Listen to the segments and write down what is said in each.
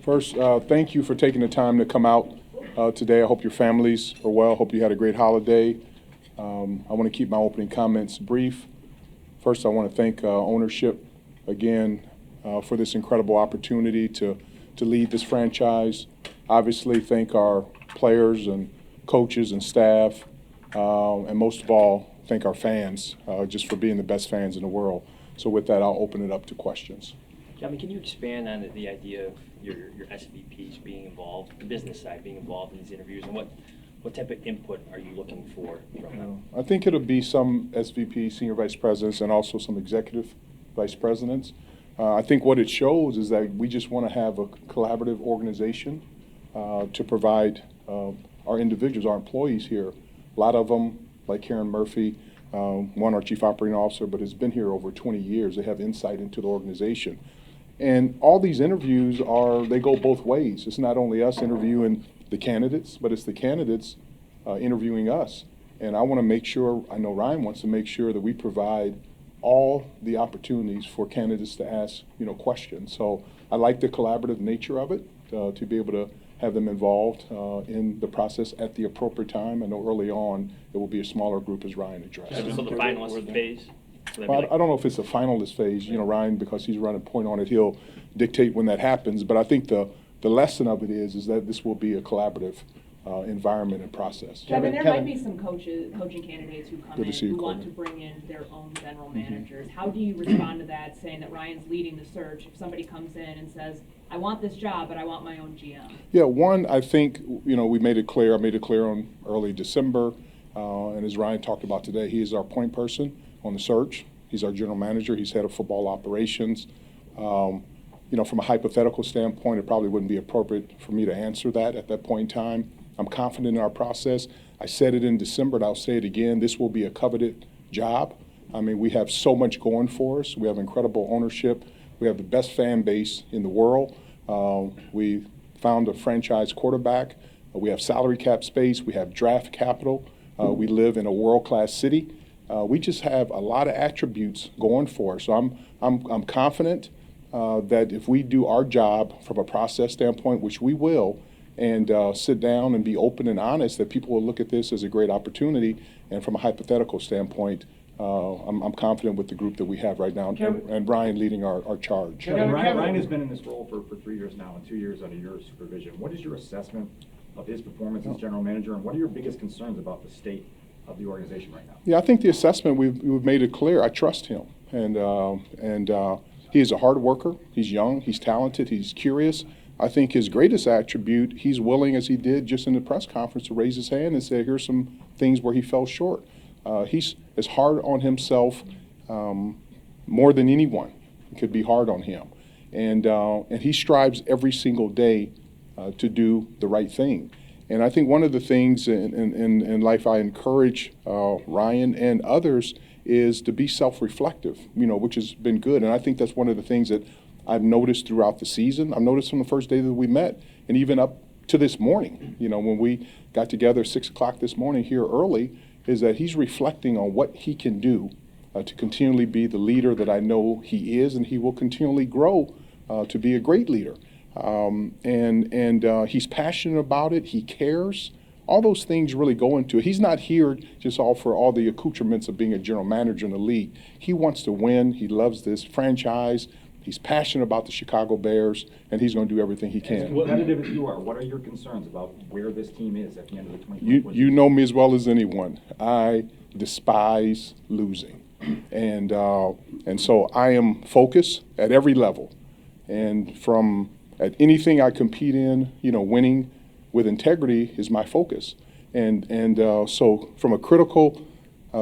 First, thank you for taking the time to come out today. I hope your families are well. Hope you had a great holiday. I want to keep my opening comments brief. First, I want to thank ownership again for this incredible opportunity to lead this franchise. Obviously, thank our players and coaches and staff, and most of all, thank our fans just for being the best fans in the world. So with that, I'll open it up to questions. Can you expand on the idea of your SVPs being involved, the business side being involved in these interviews, and what type of input are you looking for from them? I think it'll be some SVP, senior vice presidents, and also some executive vice presidents. I think what it shows is that we just want to have a collaborative organization to provide our individuals, our employees here. A lot of them, like Karen Murphy, one our chief operating officer, but has been here over 20 years. They have insight into the organization. And all these interviews they go both ways. It's not only us interviewing the candidates, but it's the candidates interviewing us. And I want to make sure, I know Ryan wants to make sure that we provide all the opportunities for candidates to ask, questions. So I like the collaborative nature of it, to be able to have them involved in the process at the appropriate time. I know early on it will be a smaller group, as Ryan addressed. So the finalist phase? Well, I don't know if it's a finalist phase. Ryan, because he's running point on it, he'll dictate when that happens. But I think the lesson of it is that this will be a collaborative environment and process. Kevin, there might be some coaching candidates who come in who want to Courtney. bring in their own general managers. How do you respond to that, saying that Ryan's leading the search? If somebody comes in and says, I want this job, but I want my own GM. Yeah, one, I think, we made it clear. I made it clear on early December. And as Ryan talked about today, he is our point person on the search. He's our general manager. He's head of football operations. From a hypothetical standpoint, it probably wouldn't be appropriate for me to answer that at that point in time. I'm confident in our process. I said it in December, and I'll say it again. This will be a coveted job. I mean, we have so much going for us. We have incredible ownership. We have the best fan base in the world. We found a franchise quarterback. We have salary cap space. We have draft capital. We live in a world-class city. We just have a lot of attributes going for us. So I'm confident that if we do our job from a process standpoint, which we will, and sit down and be open and honest, that people will look at this as a great opportunity. And from a hypothetical standpoint, I'm confident with the group that we have right now, and Brian leading our charge. Kevin, Ryan has been in this role for 3 years now, and 2 years under your supervision. What is your assessment of his performance as general manager, and what are your biggest concerns about the state of the organization right now? Yeah, I think the assessment, we've made it clear. I trust him, and he is a hard worker. He's young. He's talented. He's curious. I think his greatest attribute, he's willing, as he did just in the press conference, to raise his hand and say, here's some things where he fell short. He's as hard on himself more than anyone could be hard on him. And he strives every single day to do the right thing. And I think one of the things in life I encourage Ryan and others is to be self-reflective, which has been good. And I think that's one of the things that I've noticed throughout the season. I've noticed from the first day that we met, and even up to this morning, when we got together 6 o'clock this morning here early, is that he's reflecting on what he can do to continually be the leader that I know he is, and he will continually grow to be a great leader. And he's passionate about it. He cares. All those things really go into it. He's not here just all for all the accoutrements of being a general manager in the league. He wants to win. He loves this franchise. He's passionate about the Chicago Bears, and he's going to do everything he can. As competitive as you are, what are your concerns about where this team is at the end of the 2024 season? You know me as well as anyone. I despise losing, and so I am focused at every level, and at anything I compete in, winning with integrity is my focus, and so from a critical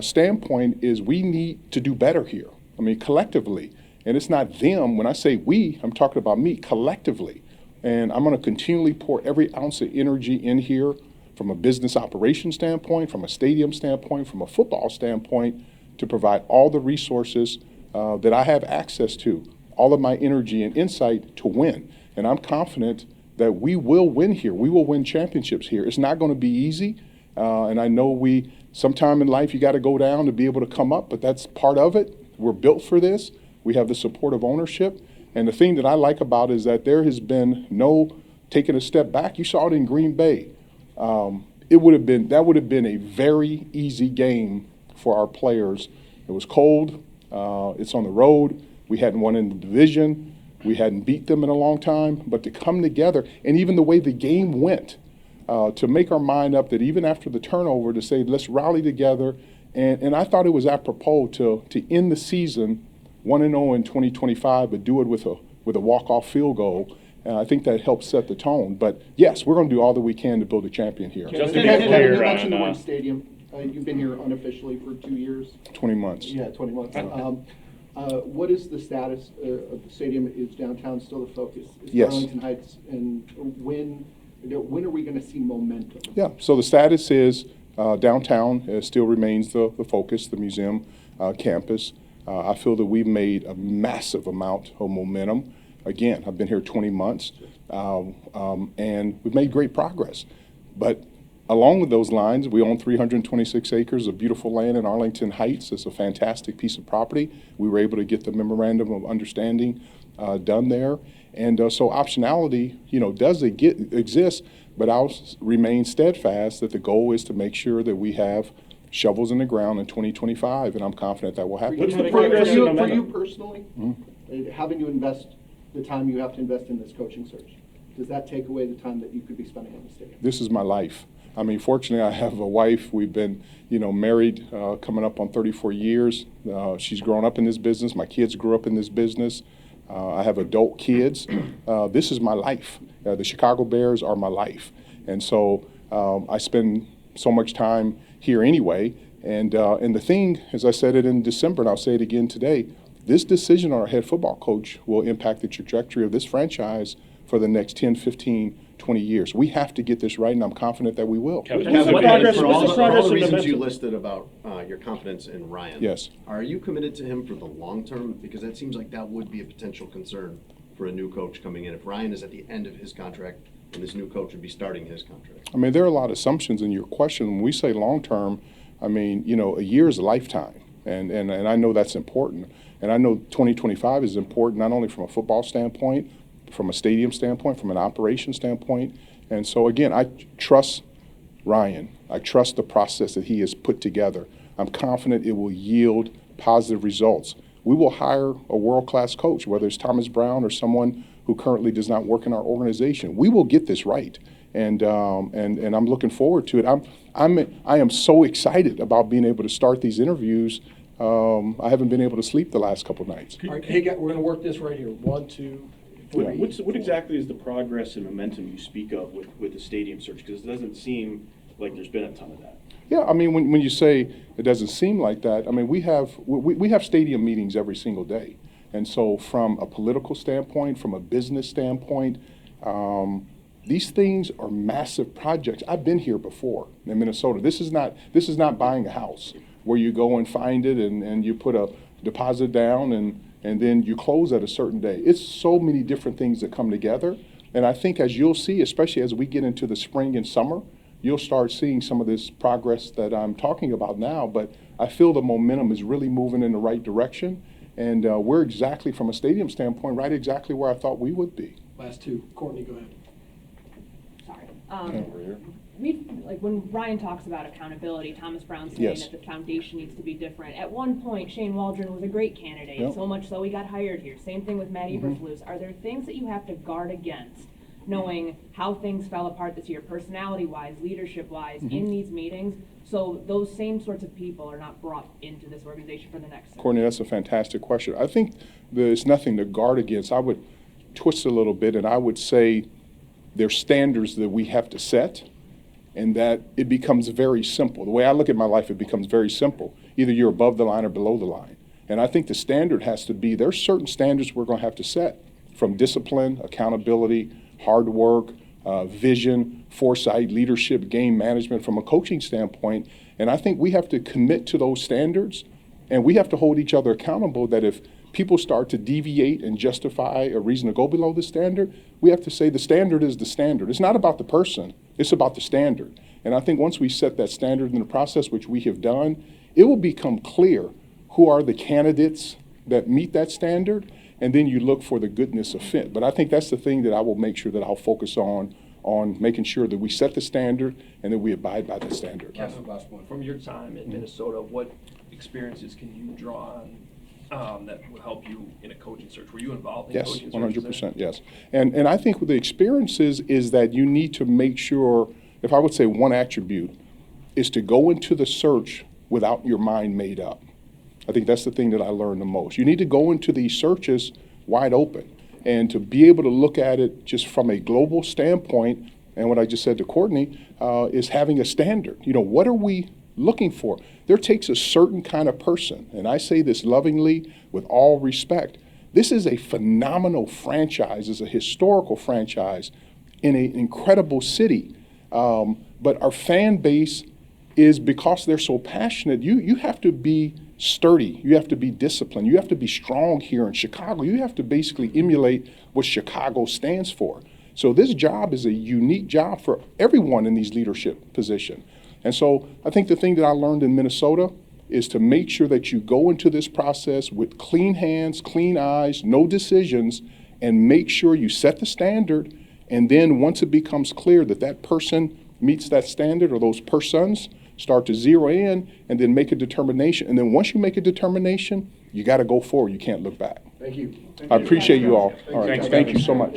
standpoint is we need to do better here. I mean, collectively. And it's not them. When I say we, I'm talking about me collectively. And I'm going to continually pour every ounce of energy in here from a business operations standpoint, from a stadium standpoint, from a football standpoint, to provide all the resources that I have access to, all of my energy and insight to win. And I'm confident that we will win here. We will win championships here. It's not going to be easy. And I know sometime in life you got to go down to be able to come up, but that's part of it. We're built for this. We have the support of ownership, And the thing that I like about it is that there has been no taking a step back. You saw it in Green Bay. That would have been a very easy game for our players. It was cold. It's on the road. We hadn't won in the division. We hadn't beat them in a long time. But to come together, and even the way the game went, to make our mind up that even after the turnover, to say, let's rally together. And I thought it was apropos to end the season 1-0 in 2025, but do it with a walk-off field goal. And I think that helps set the tone. But yes, we're going to do all that we can to build a champion here. Just to be Kevin, clear you mentioned the on, word stadium. You've been here unofficially for 2 years. 20 months. Yeah, 20 months. What is the status of the stadium? Is downtown still the focus? Is Yes. Arlington Heights, and when are we going to see momentum? Yeah, so the status is downtown still remains the focus, the museum campus. I feel that we've made a massive amount of momentum. Again, I've been here 20 months, and we've made great progress. But along with those lines, we own 326 acres of beautiful land in Arlington Heights. It's a fantastic piece of property. We were able to get the memorandum of understanding done there. And so optionality, does exist, but I'll remain steadfast that the goal is to make sure that we have shovels in the ground in 2025, and I'm confident that will happen. What's the For progress you, and for you momentum? personally, having to invest the time you have to invest in this coaching search, does that take away the time that you could be spending on the stadium? This is my life. I mean, fortunately, I have a wife. We've been, married coming up on 34 years. She's grown up in this business. My kids grew up in this business. I have adult kids. This is my life. The Chicago Bears are my life. And so I spend so much time here anyway. And the thing, as I said it in December, and I'll say it again today, this decision on our head football coach will impact the trajectory of this franchise for the next 10, 15, 20 years. We have to get this right, and I'm confident that we will. Kevin, Kevin, what's the progress, for what's all the the, progress and reasons you momentum? listed about your confidence in Ryan. Yes. Are you committed to him for the long term? Because that seems like that would be a potential concern for a new coach coming in. If Ryan is at the end of his contract, and this new coach would be starting his contract. I mean, there are a lot of assumptions in your question. When we say long-term, I mean, a year is a lifetime, and I know that's important. And I know 2025 is important not only from a football standpoint, from a stadium standpoint, from an operation standpoint. And so, again, I trust Ryan. I trust the process that he has put together. I'm confident it will yield positive results. We will hire a world-class coach, whether it's Thomas Brown or someone who currently does not work in our organization. We will get this right, and I'm looking forward to it. I am so excited about being able to start these interviews. I haven't been able to sleep the last couple nights. All right, hey, we're going to work this right here. 1, 2, 3. What exactly is the progress and momentum you speak of with the stadium search? Because it doesn't seem like there's been a ton of that. Yeah, I mean, when you say it doesn't seem like that, I mean, we have stadium meetings every single day. And so from a political standpoint, from a business standpoint, these things are massive projects. I've been here before in Minnesota. This is not buying a house where you go and find it and you put a deposit down and then you close at a certain day. It's so many different things that come together. And I think as you'll see, especially as we get into the spring and summer, you'll start seeing some of this progress that I'm talking about now. But I feel the momentum is really moving in the right direction. And we're exactly, from a stadium standpoint, right exactly where I thought we would be. Last 2. Courtney, go ahead. Sorry. Like when Ryan talks about accountability, Thomas Brown saying Yes. that the foundation needs to be different. At one point, Shane Waldron was a great candidate, Yep. so much so he got hired here. Same thing with Matt Eberflus. Are there things that you have to guard against, knowing how things fell apart this year, personality-wise, leadership-wise, in these meetings, so those same sorts of people are not brought into this organization for the next season? Courtney, that's a fantastic question. I think there's nothing to guard against. I would twist a little bit, and I would say there's standards that we have to set, and that it becomes very simple. The way I look at my life, it becomes very simple. Either you're above the line or below the line. And I think the standard has to be, there's certain standards we're going to have to set, from discipline, accountability, hard work, vision, foresight, leadership, game management from a coaching standpoint. And I think we have to commit to those standards, and we have to hold each other accountable that if people start to deviate and justify a reason to go below the standard, we have to say the standard is the standard. It's not about the person, it's about the standard. And I think once we set that standard in the process, which we have done, it will become clear who are the candidates that meet that standard. and then you look for the goodness of fit. But I think that's the thing that I will make sure that I'll focus on making sure that we set the standard and that we abide by the standard. Kevin, last one. From your time in Minnesota, what experiences can you draw on that will help you in a coaching search? Were you involved in Yes, coaching searches there? 100%, yes. And I think with the experiences is that you need to make sure, if I would say one attribute, is to go into the search without your mind made up. I think that's the thing that I learned the most. You need to go into these searches wide open and to be able to look at it just from a global standpoint. And what I just said to Courtney is having a standard. You know, what are we looking for? There takes a certain kind of person, and I say this lovingly with all respect. This is a phenomenal franchise, it's a historical franchise in an incredible city. But our fan base is, because they're so passionate, you have to be sturdy, you have to be disciplined, you have to be strong here in Chicago. You have to basically emulate what Chicago stands for. So this job is a unique job for everyone in these leadership positions. And so I think the thing that I learned in Minnesota is to make sure that you go into this process with clean hands, clean eyes, no decisions, and make sure you set the standard. And then once it becomes clear that that person meets that standard, or those persons, start to zero in and then make a determination. And then once you make a determination, you got to go forward. You can't look back. Thank you. I appreciate you all. All right, Thanks, thank Kevin. you so much.